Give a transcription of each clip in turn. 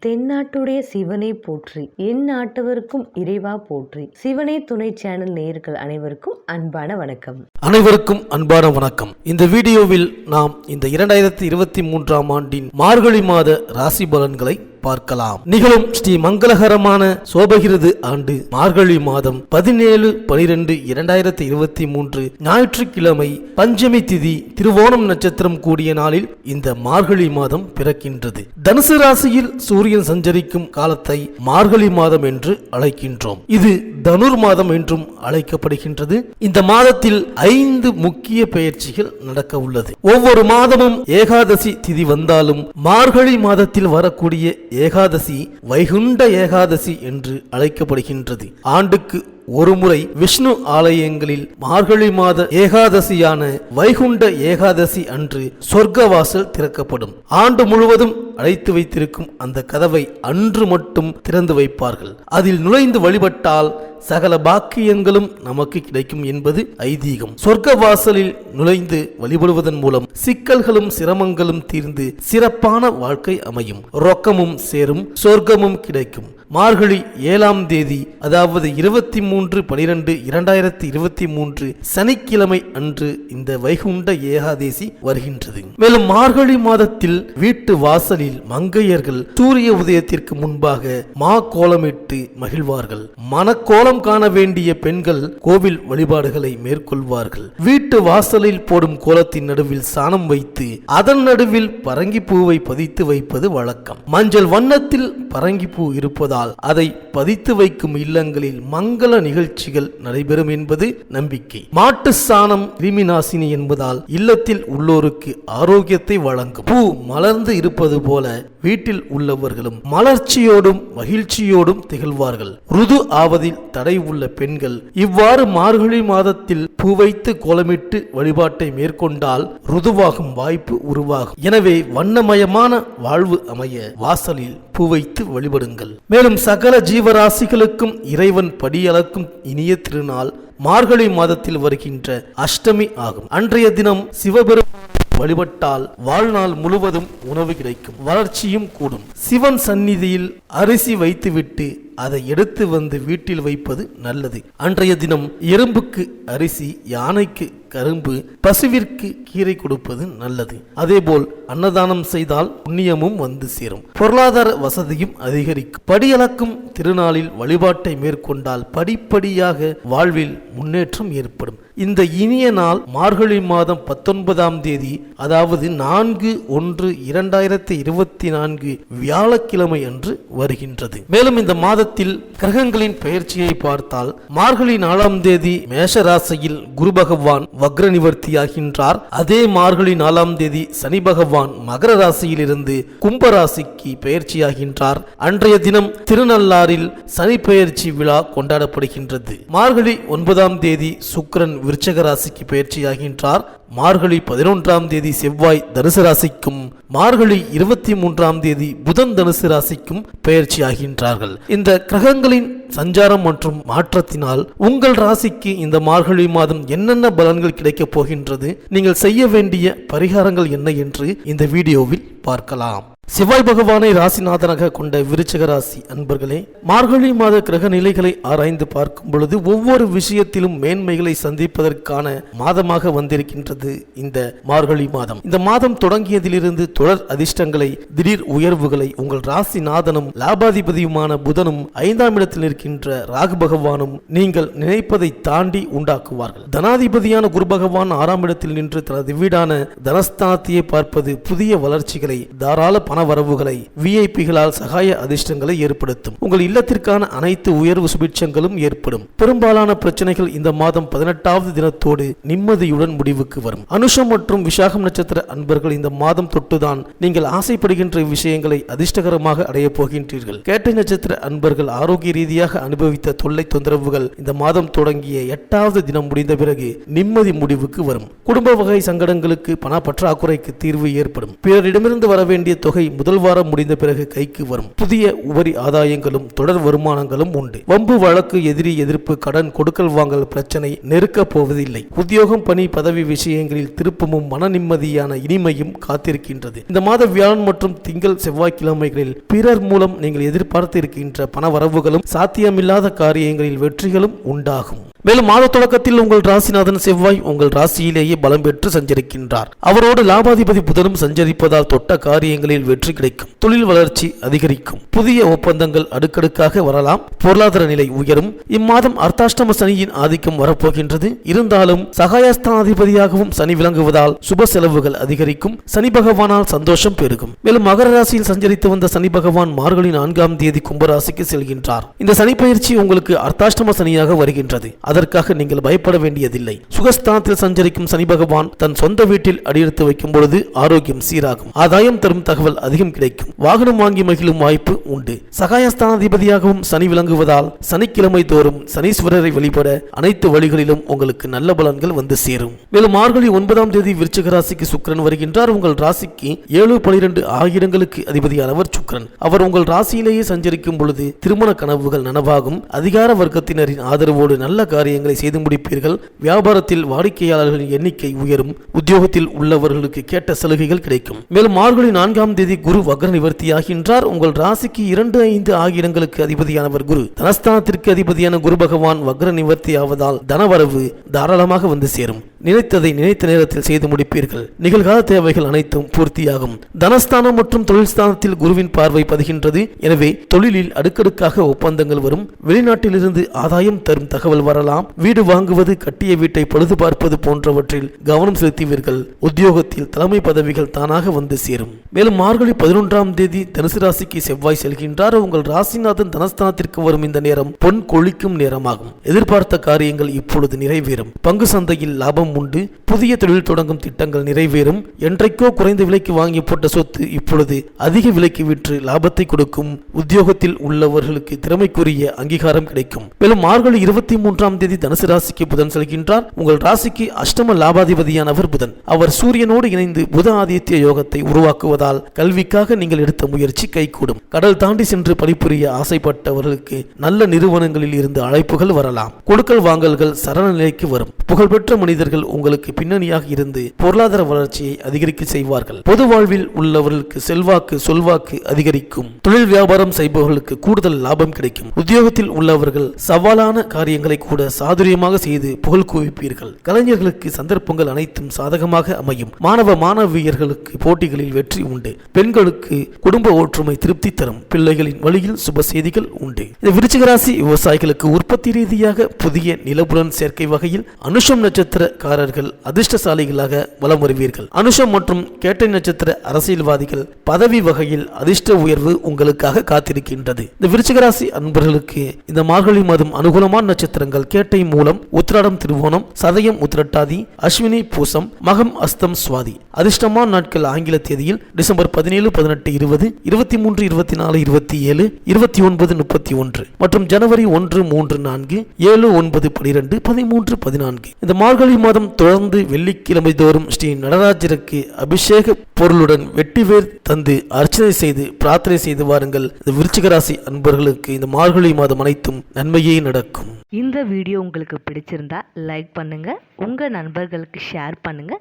தென்னாட்டுடைய சிவனை போற்றி, என் நாட்டவருக்கும் இறைவா போற்றி. சிவனே துணை சேனல் நேயர்கள் அனைவருக்கும் அன்பான வணக்கம். அனைவருக்கும் அன்பான வணக்கம். இந்த வீடியோவில் நாம் இந்த 2023ஆம் ஆண்டின் மார்கழி மாத ராசி பலன்களை பார்க்கலாம். நிகழும் ஸ்ரீ மங்களகரமான சோபகிருது ஆண்டு மார்கழி மாதம் 17/12/2023 ஞாயிற்றுக்கிழமை பஞ்சமி திதி திருவோணம் நட்சத்திரம் கூடிய நாளில் இந்த மார்கழி மாதம் பிறக்கின்றது. தனுசு ராசியில் சூரியன் சஞ்சரிக்கும் காலத்தை மார்கழி மாதம் என்று அழைக்கின்றோம். இது தனுர் மாதம் என்றும் அழைக்கப்படுகின்றது. இந்த மாதத்தில் 5 முக்கிய பெயர்ச்சிகள் நடக்க உள்ளது. ஒவ்வொரு மாதமும் ஏகாதசி திதி வந்தாலும் மார்கழி மாதத்தில் வரக்கூடிய ஏகாதசி வைகுண்ட ஏகாதசி என்று அழைக்கப்படுகின்றது. ஆண்டுக்கு ஒருமுறை விஷ்ணு ஆலயங்களில் மார்கழி மாத ஏகாதசியான வைகுண்ட ஏகாதசி அன்று சொர்க்கவாசல் திறக்கப்படும். ஆண்டு முழுவதும் அடைத்து வைத்திருக்கும் அந்த கதவை அன்று மட்டும் திறந்து வைப்பார்கள். அதில் நுழைந்து வழிபட்டால் சகல பாக்கியங்களும் நமக்கு கிடைக்கும் என்பது ஐதீகம். சொர்க்க வாசலில் நுழைந்து வழிபடுவதன் மூலம் சிக்கல்களும் சிரமங்களும் தீர்ந்து சிறப்பான வாழ்க்கை அமையும். ரொக்கமும் சேரும், சொர்க்கமும் கிடைக்கும். மார்கழி 7ஆம் தேதி, அதாவது 23/12/2023 சனிக்கிழமை அன்று இந்த வைகுண்ட ஏகாதசி வருகின்றது. மேலும் மார்கழி மாதத்தில் வீட்டு வாசலில் மங்கையர்கள் சூரிய உதயத்திற்கு முன்பாக மா கோலமிட்டு மகிழ்வார்கள். மனக்கோலம் காண வேண்டிய பெண்கள் கோவில் வழிபாடுகளை மேற்கொள்வார்கள். வீட்டு வாசலில் போடும் கோலத்தின் நடுவில் சாணம் வைத்து அதன் நடுவில் பரங்கி பூவை பதித்து வைப்பது வழக்கம். மஞ்சள் வண்ணத்தில் பரங்கி பூ இருப்பதால் அதை பதித்து வைக்கும் இல்லங்களில் மங்கள நிகழ்ச்சிகள் நடைபெறும் என்பது நம்பிக்கை. மாட்டு சாணம் கிருமி நாசினி என்பதால் இல்லத்தில் உள்ளோருக்கு ஆரோக்கியத்தை வழங்கும். பூ மலர்ந்து இருப்பது போல வீட்டில் உள்ளவர்களும் மலர்ச்சியோடும் மகிழ்ச்சியோடும் திகழ்வார்கள். ருது ஆவதில் தடை உள்ள பெண்கள் இவ்வாறு மார்கழி மாதத்தில் பூ வைத்து கோலமிட்டு வழிபாட்டை மேற்கொண்டால் ருதுவாகும் வாய்ப்பு உருவாகும். எனவே வண்ணமயமான வாழ்வு அமைய வாசலில் பூ வைத்து வழிபடுங்கள். மேலும் சகல ஜீவராசிகளுக்கும் இறைவன் படியளக்கும் இனிய திருநாள் மார்கழி மாதத்தில் வருகின்ற அஷ்டமி ஆகும். அன்றைய தினம் சிவபெருமான் வழிபட்டால் வாழ்நாள் முழுவதும் உணவு கிடைக்கும், வளர்ச்சியும் கூடும். சிவன் சந்நிதியில் அரிசி வைத்துவிட்டு அதை எடுத்து வந்து வீட்டில் வைப்பது நல்லது. அன்றைய தினம் எறும்புக்கு அரிசி, யானைக்கு கரும்பு, பசுவிற்கு கீரை கொடுப்பது நல்லது. அதேபோல் அன்னதானம் செய்தால் புண்ணியமும் வந்து சேரும், பொருளாதார வசதியும் அதிகரிக்கும். படியளக்கும் திருநாளில் வழிபாட்டை மேற்கொண்டால் படிப்படியாக வாழ்வில் முன்னேற்றம் ஏற்படும். இந்த இனிய நாள் மார்கழி மாதம் 19ஆம் தேதி, அதாவது 4/1/2024 வியாழக்கிழமை அன்று வருகின்றது. மேலும் இந்த மாதத்தில் கிரகங்களின் பெயர்ச்சியை பார்த்தால் மார்கழி 4ஆம் தேதி மேஷ ராசியில் குரு பகவான் வக்ர நிவர்த்தியாகின்றார். அதே மார்கழி 4ஆம் தேதி சனி பகவான் மகர ராசியில் இருந்து கும்ப ராசிக்கு பெயர்ச்சியாகின்றார். அன்றைய தினம் திருநள்ளாறில் சனி பெயர்ச்சி விழா கொண்டாடப்படுகின்றது. மார்கழி 9ஆம் தேதி சுக்கிரன் விருச்சக ராசிக்கு பெயர்ச்சியாகின்றார். மார்கழி 11ஆம் தேதி செவ்வாய் தனுசு ராசிக்கும், மார்கழி 23ஆம் தேதி புதன் தனுசு ராசிக்கும் பெயர்ச்சி ஆகின்றார்கள். இந்த கிரகங்களின் சஞ்சாரம் மற்றும் மாற்றத்தினால் உங்கள் ராசிக்கு இந்த மார்கழி மாதம் என்னென்ன பலன்கள் கிடைக்கப் போகின்றது, நீங்கள் செய்ய வேண்டிய பரிகாரங்கள் என்ன என்று இந்த வீடியோவில் பார்க்கலாம். செவ்வாய் பகவானை ராசிநாதனாக கொண்ட விருச்சிக ராசி அன்பர்களே, மார்கழி மாத கிரக நிலைகளை ஆராய்ந்து பார்க்கும் பொழுது ஒவ்வொரு விஷயத்திலும் மேன்மைகளை சந்திப்பதற்கான மாதமாக வந்திருக்கின்றது இந்த மார்கழி மாதம். இந்த மாதம் தொடங்கியதிலிருந்து தொடர் அதிர்ஷ்டங்களை, திடீர் உயர்வுகளை உங்கள் ராசிநாதனும் லாபாதிபதியுமான புதனும் 5ஆம் இடத்தில் இருக்கின்ற ராகு பகவானும் நீங்கள் நினைப்பதை தாண்டி உண்டாக்குவார்கள். தனாதிபதியான குரு பகவான் 6ஆம் இடத்தில் நின்று தனது வீடான தனஸ்தானத்தையே பார்ப்பது புதிய வளர்ச்சிகளை, தாராள வரவுகளை, விஐபிகளால் சகாய அதிர்ஷ்டங்களை ஏற்படுத்தும். உங்கள் இல்லத்திற்கான அனைத்து உயர்வு சுபிட்சங்களும் ஏற்படும். பெரும்பாலான பிரச்சனைகள் இந்த மாதம் 18வது தினத்தோடு நிம்மதியுடன் முடிவுக்கு வரும். அனுஷம் மற்றும் விசாகம் நட்சத்திர அன்பர்கள் இந்த மாதம் தொட்டுதான் நீங்கள் ஆசைப்படுகின்ற விஷயங்களை அதிர்ஷ்டகரமாக அடைய போகின்றீர்கள். கேட்டை நட்சத்திர அன்பர்கள் ஆரோக்கிய ரீதியாக அனுபவித்த தொல்லை தொந்தரவுகள் இந்த மாதம் தொடங்கிய 8வது தினம் முடிந்த பிறகு நிம்மதி முடிவுக்கு வரும். குடும்ப வகை சங்கடங்களுக்கு, பண பற்றாக்குறைக்கு தீர்வு ஏற்படும். பிறரிடமிருந்து வர வேண்டிய தொகை முதல் வாரம் முடிந்த பிறகு கைக்கு வரும். புதிய உபரி ஆதாயங்களும் தொடர் வருமானங்களும் உண்டு. வம்பு வழக்கு, எதிரி எதிர்ப்பு, கடன் கொடுக்கல் வாங்கல் பிரச்சனை நெருக்கப் போவதில்லை. உத்தியோகம், பணி, பதவி விஷயங்களில் திருப்பமும் மன நிம்மதியான இனிமையும் காத்திருக்கின்றது. இந்த மாத வியாழன் மற்றும் திங்கள் செவ்வாய்க்கிழமைகளில் பிறர் மூலம் நீங்கள் எதிர்பார்த்து இருக்கின்ற பண வரவுகளும் சாத்தியமில்லாத காரியங்களில் வெற்றிகளும் உண்டாகும். மேலும் மாத தொடக்கத்தில் உங்கள் ராசிநாதன் செவ்வாய் உங்கள் ராசியிலேயே பலம் பெற்று சஞ்சரிக்கின்றார். அவரோடு லாபாதிபதி புதனும் சஞ்சரிப்பதால் தொட்ட காரியங்களில் வெற்றி கிடைக்கும். தொழில் வளர்ச்சி அதிகரிக்கும். புதிய ஒப்பந்தங்கள் அடுக்கடுக்காக வரலாம். பொருளாதார நிலை உயரும். இம்மாதம் அர்த்தாஷ்டம சனியின் ஆதிக்கம் வரப்போகின்றது. இருந்தாலும் சகாயஸ்தானாதிபதியாகவும் சனி விளங்குவதால் சுப செலவுகள் அதிகரிக்கும். சனி பகவானால் சந்தோஷம் பெருகும். மேலும் மகர ராசியில் சஞ்சரித்து வந்த சனி பகவான் மார்கழி 4ஆம் தேதி கும்பராசிக்கு செல்கின்றார். இந்த சனி பயிற்சி உங்களுக்கு அர்த்தாஷ்டம சனியாக வருகின்றது. அதற்காக நீங்கள் பயப்பட வேண்டியதில்லை. சுகஸ்தானத்தில் சஞ்சரிக்கும் சனி பகவான் தன் சொந்த வீட்டில் அடியெடுத்து வைக்கும் பொழுது ஆரோக்கியம் சீராகும். ஆதாயம் தரும் தகவல் அதிகம் கிடைக்கும். வாகனம் வாங்கி மகிழும் வாய்ப்பு உண்டு. சகாயஸ்தானாதிபதியாகவும் சனி விளங்குவதால் சனிக்கிழமை தோறும் சனீஸ்வரரை வழிபட அனைத்து வழிகளிலும் உங்களுக்கு நல்ல பலன்கள் வந்து சேரும். மேலும் மார்கழி 9ஆம் தேதி விருச்சிக ராசிக்கு சுக்கிரன் வருகின்றார். உங்கள் ராசிக்கு 7, 12 ஆகியங்களுக்கு அதிபதியானவர் சுக்கிரன். அவர் உங்கள் ராசியிலேயே சஞ்சரிக்கும் பொழுது திருமண கனவுகள் நனவாகும். அதிகார வர்க்கத்தினரின் ஆதரவோடு நல்ல காரியங்களை செய்து முடிப்பீர்கள். வியாபாரத்தில் வாடிக்கையாளர்களின் எண்ணிக்கை உயரும். உத்தியோகத்தில் உள்ளவர்களுக்கு கேட்ட சலுகைகள் கிடைக்கும். மேலும் மார்கழி 4ஆம் தேதி குரு வக்ர நிவர்த்தியாகின்றார். உங்கள் ராசிக்கு 2, 5 ஆகிய இடங்களுக்கு அதிபதியானவர் குரு. தனஸ்தானத்திற்கு அதிபதியான குரு பகவான் வக்ர நிவர்த்தி ஆவதால் தனவரவு தாராளமாக வந்து சேரும். நினைத்ததை நினைத்த நேரத்தில் செய்து முடிப்பீர்கள். நிகழ்கால தேவைகள் அனைத்தும் பூர்த்தியாகும். தனஸ்தானம் மற்றும் தொழில் ஸ்தானத்தில் குருவின் பார்வை பதிகின்றது. எனவே தொழிலில் அடுக்கடுக்காக ஒப்பந்தங்கள் வரும். வெளிநாட்டிலிருந்து ஆதாயம் தரும் தகவல் வரலாம். வீடு வாங்குவது, கட்டிய வீட்டை பழுது பார்ப்பது போன்றவற்றில் கவனம் செலுத்துவீர்கள். உத்தியோகத்தில் தலைமை பதவிகள் தானாக வந்து சேரும். மேலும் மார்கழி 11ஆம் தேதி தனுசு ராசிக்கு செவ்வாய் செல்கின்றார். உங்கள் ராசிநாதன் தனஸ்தானத்திற்கு வரும் இந்த நேரம் பொன் கொழிக்கும் நேரமாகும். எதிர்பார்த்த காரியங்கள் இப்பொழுது நிறைவேறும். பங்கு சந்தையில் லாபம் உண்டு. புதிய தொழில் தொடங்கும் திட்டங்கள் நிறைவேறும். என்றைக்கோ குறைந்த விலைக்கு வாங்கி போட்ட சொத்து இப்பொழுது அதிக விலைக்கு விற்று லாபத்தை கொடுக்கும். உத்தியோகத்தில் உள்ளவர்களுக்கு திறமைக்குரிய அங்கீகாரம் கிடைக்கும். மேலும் மார்கழி 23ஆம் தேதி தனுசு ராசிக்கு புதன் செல்கின்றார். உங்கள் ராசிக்கு அஷ்டம லாபாதிபதியானவர் புதன். அவர் சூரியனோடு இணைந்து புத ஆதித்ய யோகத்தை உருவாக்குவதால் கல்விக்காக நீங்கள் எடுத்த முயற்சி கைகூடும். கடல் தாண்டி சென்று பணிபுரிய ஆசைப்பட்டவர்களுக்கு நல்ல நிறுவனங்களில் இருந்து அழைப்புகள் வரலாம். கொடுக்கல் வாங்கல்கள் சரண நிலைக்கு வரும். புகழ்பெற்ற மனிதர்கள் உங்களுக்கு பின்னணியாக இருந்து பொருளாதார வளர்ச்சியை அதிகரிக்க செய்வார்கள். பொது வாழ்வில் உள்ளவர்களுக்கு செல்வாக்கு சொல்வாக்கு அதிகரிக்கும். தொழில் வியாபாரம் செய்பவர்களுக்கு கூடுதல் லாபம் கிடைக்கும். உத்தியோகத்தில் உள்ளவர்கள் சவாலான காரியங்களை கூட சாதுரியமாக செய்து புகழ் குவிப்பீர்கள். கலைஞர்களுக்கு சந்தர்ப்பங்கள் அனைத்தும் சாதகமாக அமையும். மாணவ மாணவியர்களுக்கு போட்டிகளில் வெற்றி உண்டு. பெண்களுக்கு குடும்ப ஒற்றுமை திருப்தி தரும். பிள்ளைகளின் வழியில் சுப செய்திகள் உண்டு. இந்த விருச்சிக ராசி விவசாயிகளுக்கு உற்பத்தி ரீதியாக புதிய நிலபுலன் சேர்க்கை வகையில் அனுஷம் நட்சத்திரக்காரர்கள் அதிர்ஷ்டசாலிகளாக வலம் வருவீர்கள். அனுஷம் மற்றும் கேட்டை நட்சத்திர அரசியல்வாதிகள் பதவி வகையில் அதிர்ஷ்ட உயர்வு உங்களுக்காக காத்திருக்கின்றது. இந்த விருச்சிக ராசி அன்பர்களுக்கு இந்த மார்கழி மாதம் அனுகூலமான நட்சத்திரங்கள் கேட்டை மூலம், உத்திராடம் திருவோணம், சதயம் உத்திரட்டாதி, அஸ்வினி பூசம், மகம் அஸ்தம் சுவாதி. அதிர்ஷ்டமான நாட்கள் ஆங்கில தேதியில் டிசம்பர் 17, 18, 20, 23, 24, 27, 29, 31 மற்றும் ஜனவரி 1, 3, 4, 7, 9, 12, 13, 14. இந்த மார்கழி மாதம் தொடர்ந்து வெள்ளிக்கிழமை தோறும் ஸ்ரீ நடராஜருக்கு அபிஷேக பொருளுடன் வெட்டிவேர் தந்து அர்ச்சனை செய்து பிரார்த்தனை செய்து வாருங்கள். இந்த விருச்சிக ராசி அன்பர்களுக்கு இந்த மார்கழி மாதம் அனைத்தும் நன்மையே நடக்கும். இந்த வீடியோ உங்களுக்கு பிடிச்சிருந்தா லைக் பண்ணுங்க, உங்க நண்பர்களுக்கு ஷேர் பண்ணுங்க,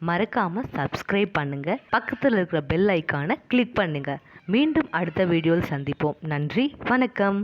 மறக்காம சப்ஸ்கிரைப் பண்ணுங்க, பக்கத்தில் இருக்கிற பெல் ஐக்கானை கிளிக் பண்ணுங்க. மீண்டும் அடுத்த வீடியோவில் சந்திப்போம். நன்றி, வணக்கம்.